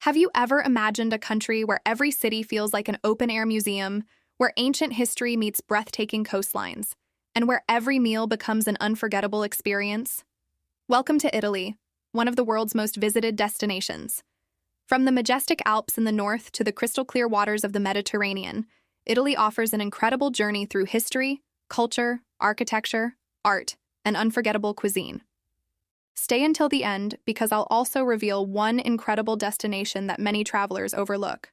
Have you ever imagined a country where every city feels like an open-air museum, where ancient history meets breathtaking coastlines, and where every meal becomes an unforgettable experience? Welcome to Italy, one of the world's most visited destinations. From the majestic Alps in the north to the crystal-clear waters of the Mediterranean, Italy offers an incredible journey through history, culture, architecture, art, and unforgettable cuisine. Stay until the end because I'll also reveal one incredible destination that many travelers overlook.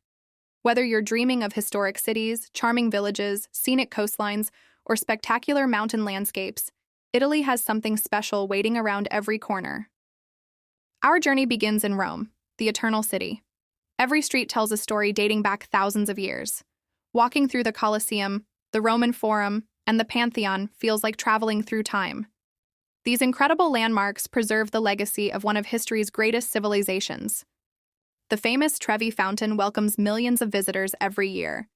Whether you're dreaming of historic cities, charming villages, scenic coastlines, or spectacular mountain landscapes, Italy has something special waiting around every corner. Our journey begins in Rome, the Eternal City. Every street tells a story dating back thousands of years. Walking through the Colosseum, the Roman Forum, and the Pantheon feels like traveling through time. These incredible landmarks preserve the legacy of one of history's greatest civilizations. The famous Trevi Fountain welcomes millions of visitors every year.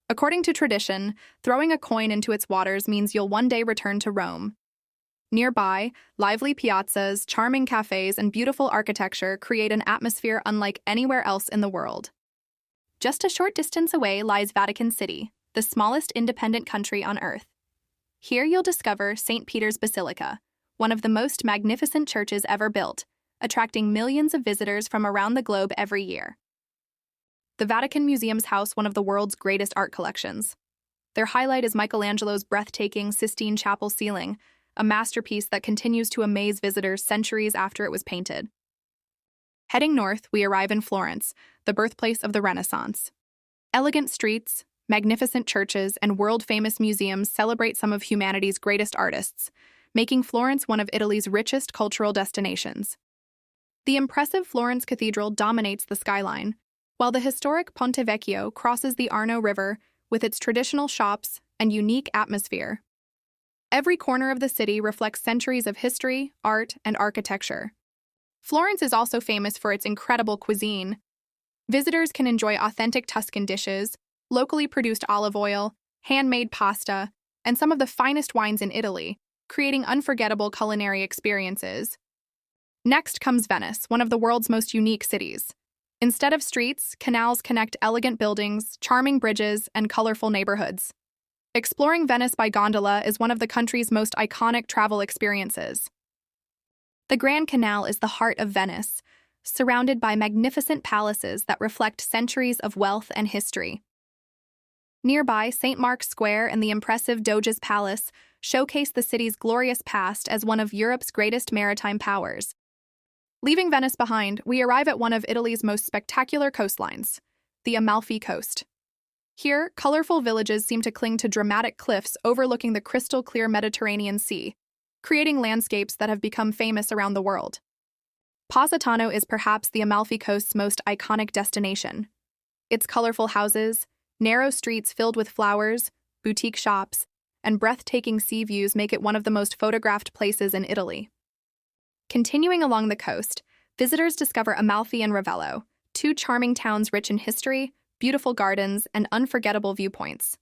According to tradition, throwing a coin into its waters means you'll one day return to Rome. Nearby, lively piazzas, charming cafes, and beautiful architecture create an atmosphere unlike anywhere else in the world. Just a short distance away lies Vatican City, the smallest independent country on Earth. Here you'll discover St. Peter's Basilica, one of the most magnificent churches ever built, attracting millions of visitors from around the globe every year. The Vatican Museums house one of the world's greatest art collections. Their highlight is Michelangelo's breathtaking Sistine Chapel ceiling, a masterpiece that continues to amaze visitors centuries after it was painted. Heading north, we arrive in Florence, the birthplace of the Renaissance. Elegant streets, magnificent churches, and world-famous museums celebrate some of humanity's greatest artists, making Florence one of Italy's richest cultural destinations. The impressive Florence Cathedral dominates the skyline, while the historic Ponte Vecchio crosses the Arno River with its traditional shops and unique atmosphere. Every corner of the city reflects centuries of history, art, and architecture. Florence is also famous for its incredible cuisine. Visitors can enjoy authentic Tuscan dishes, locally produced olive oil, handmade pasta, and some of the finest wines in Italy, creating unforgettable culinary experiences. Next comes Venice, one of the world's most unique cities. Instead of streets, canals connect elegant buildings, charming bridges, and colorful neighborhoods. Exploring Venice by gondola is one of the country's most iconic travel experiences. The Grand Canal is the heart of Venice, surrounded by magnificent palaces that reflect centuries of wealth and history. Nearby, St. Mark's Square and the impressive Doge's Palace showcase the city's glorious past as one of Europe's greatest maritime powers. Leaving Venice behind, we arrive at one of Italy's most spectacular coastlines, the Amalfi Coast. Here, colorful villages seem to cling to dramatic cliffs overlooking the crystal-clear Mediterranean Sea, creating landscapes that have become famous around the world. Positano is perhaps the Amalfi Coast's most iconic destination. Its colorful houses, narrow streets filled with flowers, boutique shops, and breathtaking sea views make it one of the most photographed places in Italy. Continuing along the coast, visitors discover Amalfi and Ravello, two charming towns rich in history, beautiful gardens, and unforgettable viewpoints.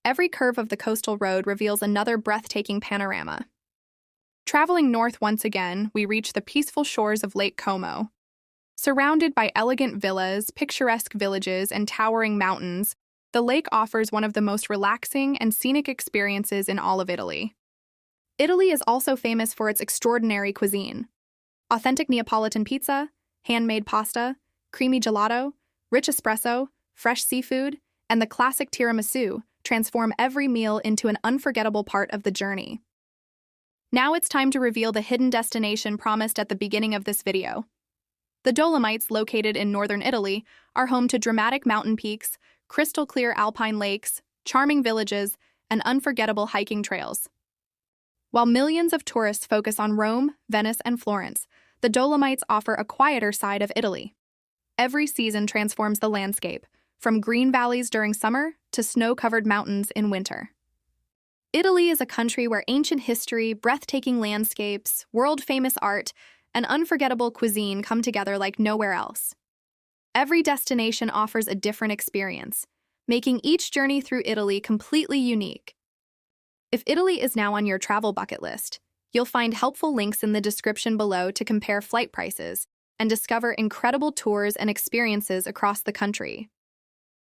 Every curve of the coastal road reveals another breathtaking panorama. Traveling north once again, we reach the peaceful shores of Lake Como. Surrounded by elegant villas, picturesque villages, and towering mountains, the lake offers one of the most relaxing and scenic experiences in all of Italy. Italy is also famous for its extraordinary cuisine. Authentic Neapolitan pizza, handmade pasta, creamy gelato, rich espresso, fresh seafood, and the classic tiramisu transform every meal into an unforgettable part of the journey. Now it's time to reveal the hidden destination promised at the beginning of this video. The Dolomites, located in northern Italy, are home to dramatic mountain peaks, crystal-clear alpine lakes, charming villages, and unforgettable hiking trails. While millions of tourists focus on Rome, Venice, and Florence, the Dolomites offer a quieter side of Italy. Every season transforms the landscape, from green valleys during summer to snow-covered mountains in winter. Italy is a country where ancient history, breathtaking landscapes, world-famous art, and unforgettable cuisine come together like nowhere else. Every destination offers a different experience, making each journey through Italy completely unique. If Italy is now on your travel bucket list, you'll find helpful links in the description below to compare flight prices, and discover incredible tours and experiences across the country.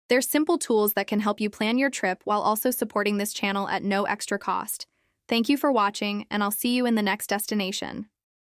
They're simple tools that can help you plan your trip while also supporting this channel at no extra cost. Thank you for watching, and I'll see you in the next destination.